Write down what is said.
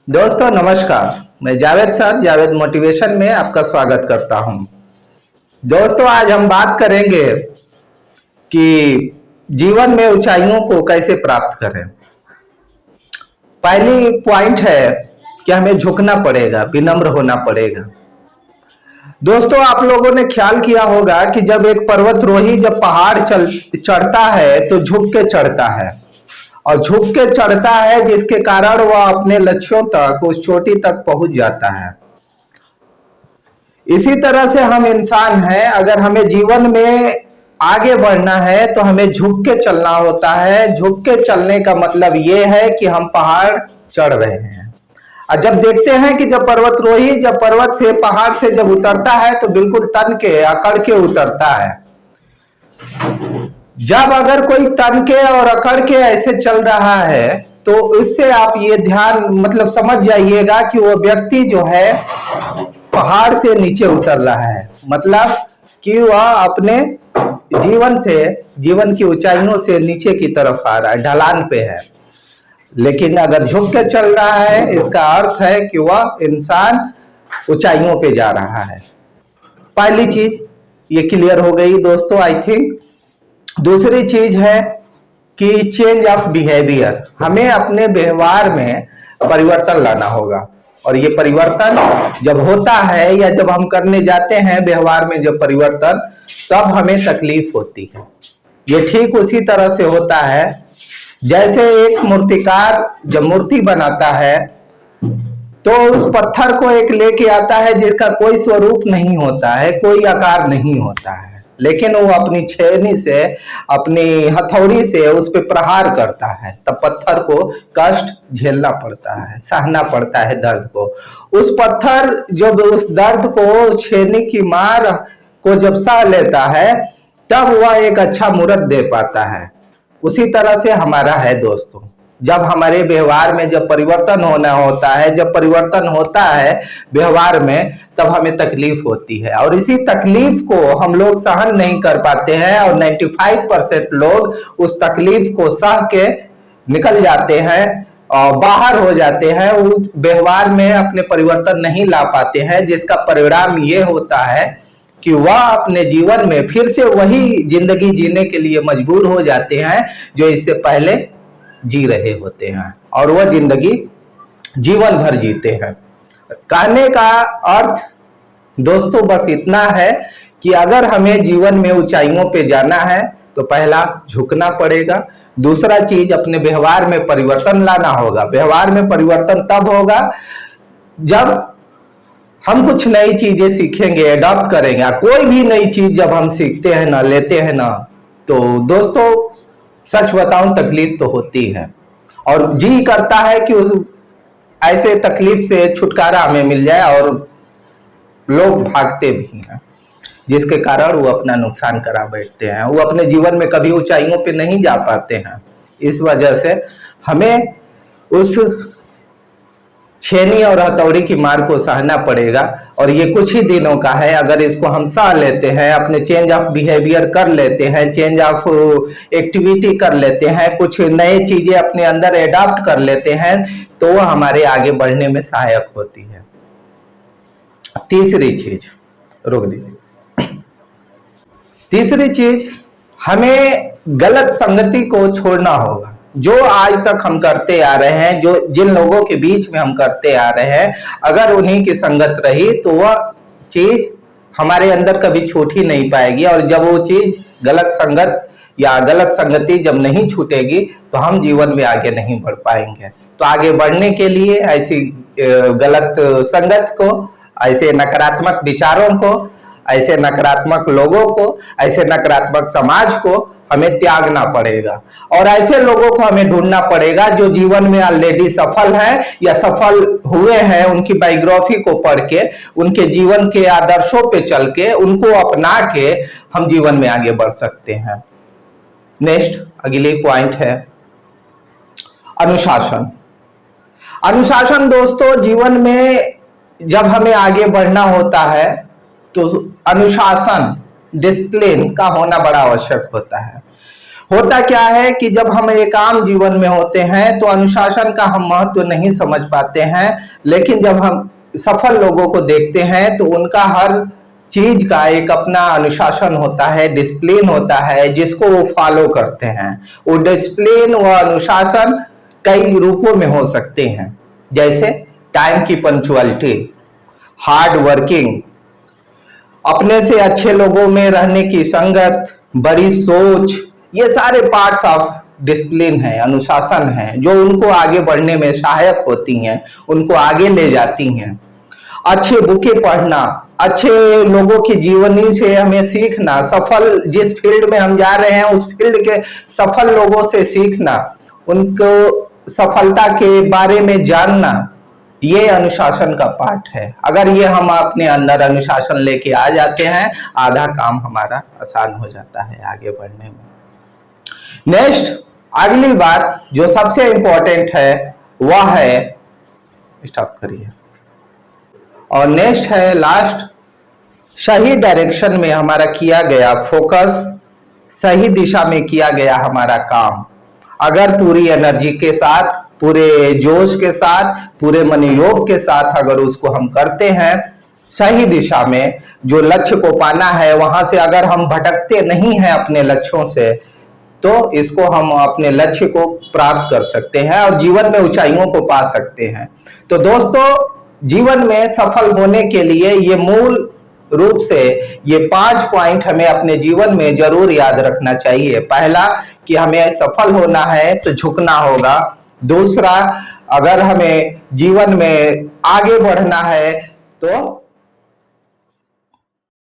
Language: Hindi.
दोस्तों नमस्कार। मैं जावेद सर जावेद मोटिवेशन में आपका स्वागत करता हूं। दोस्तों आज हम बात करेंगे कि जीवन में ऊंचाइयों को कैसे प्राप्त करें। पहली पॉइंट है कि हमें झुकना पड़ेगा, विनम्र होना पड़ेगा। दोस्तों आप लोगों ने ख्याल किया होगा कि जब एक पर्वतारोही जब पहाड़ चढ़ता है तो झुक के चढ़ता है और झुक के चढ़ता है, जिसके कारण वह अपने लक्ष्यों तक, उस चोटी तक पहुंच जाता है। इसी तरह से हम इंसान हैं, अगर हमें जीवन में आगे बढ़ना है तो हमें झुक के चलना होता है। झुक के चलने का मतलब यह है कि हम पहाड़ चढ़ रहे हैं। और जब देखते हैं कि जब पर्वतारोही जब पर्वत से, पहाड़ से जब उतरता है तो बिल्कुल तन के, अकड़ के उतरता है। जब अगर कोई तन के और अकड़ के ऐसे चल रहा है तो इससे आप ये ध्यान समझ जाइएगा कि वो व्यक्ति जो है पहाड़ से नीचे उतर रहा है, मतलब कि वह अपने जीवन की ऊंचाइयों से नीचे की तरफ आ रहा है, ढलान पे है। लेकिन अगर झुक के चल रहा है, इसका अर्थ है कि वह इंसान ऊंचाइयों पे जा रहा है। पहली चीज ये क्लियर हो गई दोस्तों, आई थिंक। दूसरी चीज है कि चेंज ऑफ बिहेवियर, हमें अपने व्यवहार में परिवर्तन लाना होगा। और ये परिवर्तन जब होता है या जब हम करने जाते हैं व्यवहार में जब परिवर्तन, तब हमें तकलीफ होती है। ये ठीक उसी तरह से होता है जैसे एक मूर्तिकार जब मूर्ति बनाता है तो उस पत्थर को एक लेके आता है जिसका कोई स्वरूप नहीं होता है, कोई आकार नहीं होता है, लेकिन वो अपनी छेनी से, अपनी हथौड़ी से उस पे प्रहार करता है, तब पत्थर को कष्ट झेलना पड़ता है, सहना पड़ता है दर्द को। उस पत्थर जब उस दर्द को, उस छेनी की मार को जब सह लेता है, तब वह एक अच्छा मूर्त दे पाता है। उसी तरह से हमारा है दोस्तों, जब हमारे व्यवहार में जब परिवर्तन होना होता है, जब परिवर्तन होता है व्यवहार में, तब हमें तकलीफ होती है। और इसी तकलीफ को हम लोग सहन नहीं कर पाते हैं और 95% लोग उस तकलीफ को सह के निकल जाते हैं और बाहर हो जाते हैं, उस व्यवहार में अपने परिवर्तन नहीं ला पाते हैं, जिसका परिणाम ये होता है कि वह अपने जीवन में फिर से वही जिंदगी जीने के लिए मजबूर हो जाते हैं जो इससे पहले जी रहे होते हैं, और वह जिंदगी जीवन भर जीते हैं। कहने का अर्थ दोस्तों बस इतना है कि अगर हमें जीवन में ऊंचाइयों पे जाना है तो पहला झुकना पड़ेगा। दूसरा चीज, अपने व्यवहार में परिवर्तन लाना होगा। व्यवहार में परिवर्तन तब होगा जब हम कुछ नई चीजें सीखेंगे, एडॉप्ट करेंगे। कोई भी नई चीज जब हम सीखते हैं ना, लेते हैं ना, तो दोस्तों सच बताऊं तकलीफ तो होती है, और जी करता है कि उस ऐसे तकलीफ से छुटकारा हमें मिल जाए, और लोग भागते भी हैं, जिसके कारण वो अपना नुकसान करा बैठते हैं। वो अपने जीवन में कभी ऊंचाइयों पे नहीं जा पाते हैं। इस वजह से हमें उस छेनी और हथौड़ी की मार को सहना पड़ेगा, और ये कुछ ही दिनों का है। अगर इसको हम सह लेते हैं, अपने चेंज ऑफ बिहेवियर कर लेते हैं, चेंज ऑफ एक्टिविटी कर लेते हैं, कुछ नए चीजें अपने अंदर एडॉप्ट कर लेते हैं, तो वह हमारे आगे बढ़ने में सहायक होती है। तीसरी चीज, रोक दीजिए। तीसरी चीज, हमें गलत संगति को छोड़ना होगा। जो आज तक हम करते आ रहे हैं, जो जिन लोगों के बीच में हम करते आ रहे हैं, अगर उन्हीं की संगत रही तो वह चीज हमारे अंदर कभी छूट ही नहीं पाएगी। और जब वो चीज गलत संगत या गलत संगति जब नहीं छूटेगी तो हम जीवन में आगे नहीं बढ़ पाएंगे। तो आगे बढ़ने के लिए ऐसी गलत संगत को, ऐसे नकारात्मक विचारों को, ऐसे नकारात्मक लोगों को, ऐसे नकारात्मक समाज को हमें त्यागना पड़ेगा, और ऐसे लोगों को हमें ढूंढना पड़ेगा जो जीवन में ऑलरेडी सफल हैं या सफल हुए हैं। उनकी बायोग्राफी को पढ़ के, उनके जीवन के आदर्शों पे चल के, उनको अपना के हम जीवन में आगे बढ़ सकते हैं। नेक्स्ट, अगली पॉइंट है अनुशासन। अनुशासन दोस्तों, जीवन में जब हमें आगे बढ़ना होता है तो अनुशासन, डिसिप्लिन का होना बड़ा आवश्यक होता है। होता क्या है कि जब हम एक आम जीवन में होते हैं तो अनुशासन का हम महत्व नहीं समझ पाते हैं, लेकिन जब हम सफल लोगों को देखते हैं तो उनका हर चीज का एक अपना अनुशासन होता है, डिसिप्लिन होता है, जिसको वो फॉलो करते हैं। वो डिसिप्लिन व अनुशासन कई रूपों में हो सकते हैं, जैसे टाइम की पंक्चुअलिटी, हार्ड वर्किंग, अपने से अच्छे लोगों में रहने की संगत, बड़ी सोच, ये सारे पार्ट्स ऑफ डिसिप्लिन है, अनुशासन है, जो उनको आगे बढ़ने में सहायक होती हैं, उनको आगे ले जाती हैं। अच्छे बुकें पढ़ना, अच्छे लोगों की जीवनी से हमें सीखना, सफल जिस फील्ड में हम जा रहे हैं उस फील्ड के सफल लोगों से सीखना, उनको सफलता के बारे में जानना, ये अनुशासन का पार्ट है। अगर ये हम अपने अंदर अनुशासन लेके आ जाते हैं, आधा काम हमारा आसान हो जाता है आगे बढ़ने में। नेक्स्ट, अगली बात जो सबसे इंपॉर्टेंट है वह है, स्टॉप करिए, और नेक्स्ट है लास्ट, सही डायरेक्शन में हमारा किया गया फोकस, सही दिशा में किया गया हमारा काम। अगर पूरी एनर्जी के साथ, पूरे जोश के साथ, पूरे मनोयोग के साथ अगर उसको हम करते हैं, सही दिशा में जो लक्ष्य को पाना है वहां से अगर हम भटकते नहीं हैं अपने लक्ष्यों से, तो इसको हम अपने लक्ष्य को प्राप्त कर सकते हैं और जीवन में ऊंचाइयों को पा सकते हैं। तो दोस्तों, जीवन में सफल होने के लिए ये मूल रूप से ये 5 पॉइंट हमें अपने जीवन में जरूर याद रखना चाहिए। पहला, कि हमें सफल होना है तो झुकना होगा। दूसरा, अगर हमें जीवन में आगे बढ़ना है तो